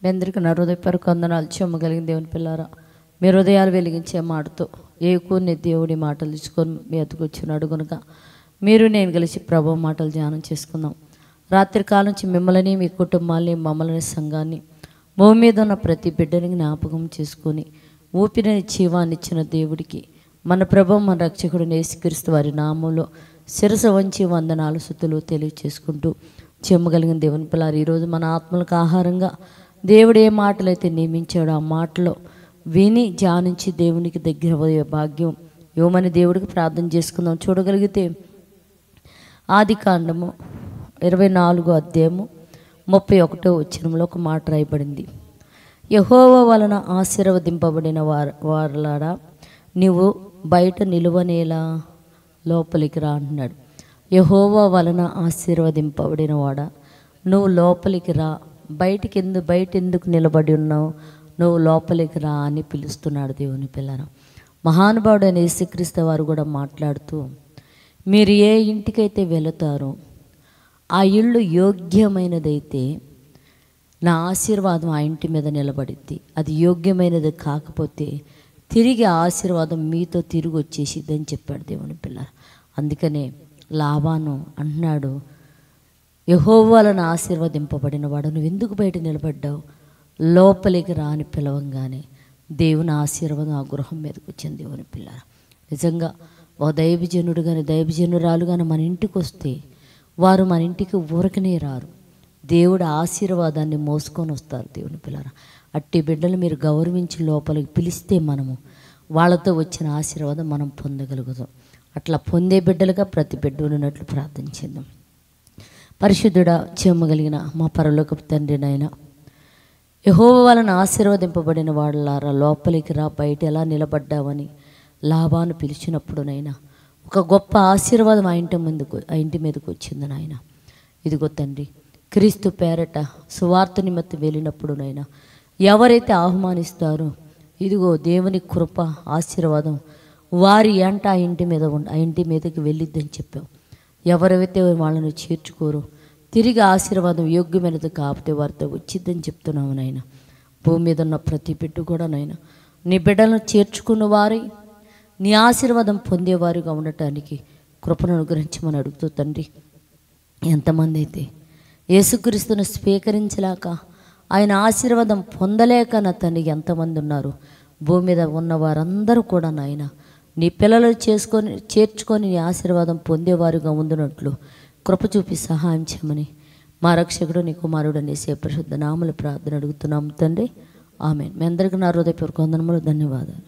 మీ అందరికీ నా హృదయపూర్వక వందనాలు. చెమ్మగలిగిన దేవుని పిల్లారా, మీ హృదయాలు వెలిగించే మాటతో ఏకూని దేవుడి మాటలు తీసుకొని మీ ఎదుగు వచ్చినాడు కనుక మీరు నేను కలిసి ప్రభు మాటలు ధ్యానం చేసుకుందాం. రాత్రి కాలం నుంచి మిమ్మల్ని, మీ కుటుంబాన్ని, మమ్మల్ని, సంఘాన్ని, భూమి మీద ఉన్న ప్రతి బిడ్డని జ్ఞాపకం చేసుకొని ఊపిరిని జీవాన్ని ఇచ్చిన దేవుడికి మన ప్రభు మన రక్షకుడు యేసుక్రీస్తు వారి నామంలో శిరస వంచి వందనాలు స్తుతులు తెలియచేసుకుంటూ చెమ్మగలిగిన దేవుని పిల్లారు, ఈరోజు మన ఆత్మలకు ఆహారంగా దేవుడు ఏ మాటలైతే నియమించాడో ఆ మాటలో విని ధ్యానించి దేవునికి దగ్గర పోయే భాగ్యం ఇవ్వమని దేవుడికి ప్రార్థన చేసుకుందాం. చూడగలిగితే ఆది కాండము 24వ అధ్యాయము 31వ వచనంలో ఒక మాట రాయబడింది. యెహోవా వలన ఆశీర్వదింపబడిన వారలారా, నీవు బయట నిలువనేలా లోపలికి రా అంటున్నాడు. యెహోవా వలన ఆశీర్వదింపబడిన వాడా, నువ్వు లోపలికి రా, బయట ఎందుకు నిలబడి ఉన్నావు, నువ్వు లోపలికి రా అని పిలుస్తున్నాడు దేవుని పిల్లరా. మహానుభావుడైన యేసుక్రీస్తు వారు కూడా మాట్లాడుతూ, మీరు ఏ ఇంటికైతే వెళతారో ఆ ఇల్లు యోగ్యమైనదైతే నా ఆశీర్వాదం ఆ ఇంటి మీద నిలబడిద్ది. అది యోగ్యమైనది కాకపోతే తిరిగి ఆశీర్వాదం మీతో తిరిగి వచ్చేసిద్దని చెప్పాడు దేవుని పిల్లరా. అందుకనే లాబాను అంటున్నాడు, యెహోవా వలన ఆశీర్వదింపబడిన వాడు, నువ్వు ఎందుకు బయట నిలబడ్డావు, లోపలికి రాని పిలవంగానే దేవుని ఆశీర్వాదం ఆ గృహం మీదకి వచ్చింది దేవుని పిల్లరా. నిజంగా ఓ దైవజనుడు కానీ దైవజనురాలు కానీ మన ఇంటికి వస్తే వారు మన ఇంటికి ఊరకనే రారు, దేవుడు ఆశీర్వాదాన్ని మోసుకొని వస్తారు దేవుని పిల్లరా. అట్టి బిడ్డలు మీరు గౌరవించి లోపలికి పిలిస్తే మనము వాళ్ళతో వచ్చిన ఆశీర్వాదం మనం పొందగలుగుతాం. అట్లా పొందే బిడ్డలుగా ప్రతి బిడ్డ ఉన్నట్లు ప్రార్థించిందాం. పరిశుద్ధుడా, చెమ్మగలిగిన మా పరలోకపు తండ్రి నాయన, యెహోవా వలన ఆశీర్వదింపబడిన వాళ్ళారా లోపలికి రా, బయట ఎలా నిలబడ్డావని లాబాను పిలిచినప్పుడునైనా ఒక గొప్ప ఆశీర్వాదం ఆ ఇంటి మీదకి వచ్చింది నాయన. ఇదిగో తండ్రి, క్రీస్తు పేరట సువార్త నిమిత్తం వెళ్ళినప్పుడునైనా ఎవరైతే ఆహ్వానిస్తారో ఇదిగో దేవుని కృప ఆశీర్వాదం వారి అంట ఆ ఇంటి మీదకి వెళ్ళిద్దని చెప్పావు. ఎవరైతే వాళ్ళను చేర్చుకోరో తిరిగి ఆశీర్వాదం యోగ్యమైనది కాకపోతే వారితో వచ్చిద్దని చెప్తున్నావు నాయన. భూమి మీద ఉన్న ప్రతి బిడ్డ కూడా నాయన నీ బిడ్డలను చేర్చుకున్న వారి నీ ఆశీర్వాదం పొందేవారుగా ఉండటానికి కృపను అనుగ్రహించమని అడుగుతూ తండ్రి, ఎంతమంది అయితే యేసుక్రీస్తును స్వీకరించలేక ఆయన ఆశీర్వాదం పొందలేక నా తండ్రి ఎంతమంది ఉన్నారు, భూమి మీద ఉన్న వారందరూ కూడా నాయన నీ పిల్లలు చేర్చుకొని నీ ఆశీర్వాదం పొందేవారుగా ఉండునట్లు కృప చూపి సహాయం చేయమని మా రక్షకుడు నీ కుమారుడు అనేసి పరిశుద్ధ నామములో ప్రార్థన అడుగుతున్నాం తండ్రి, ఆమేన్. మీ అందరికీ నా హృదయపూర్వక వందనములు, ధన్యవాదాలు.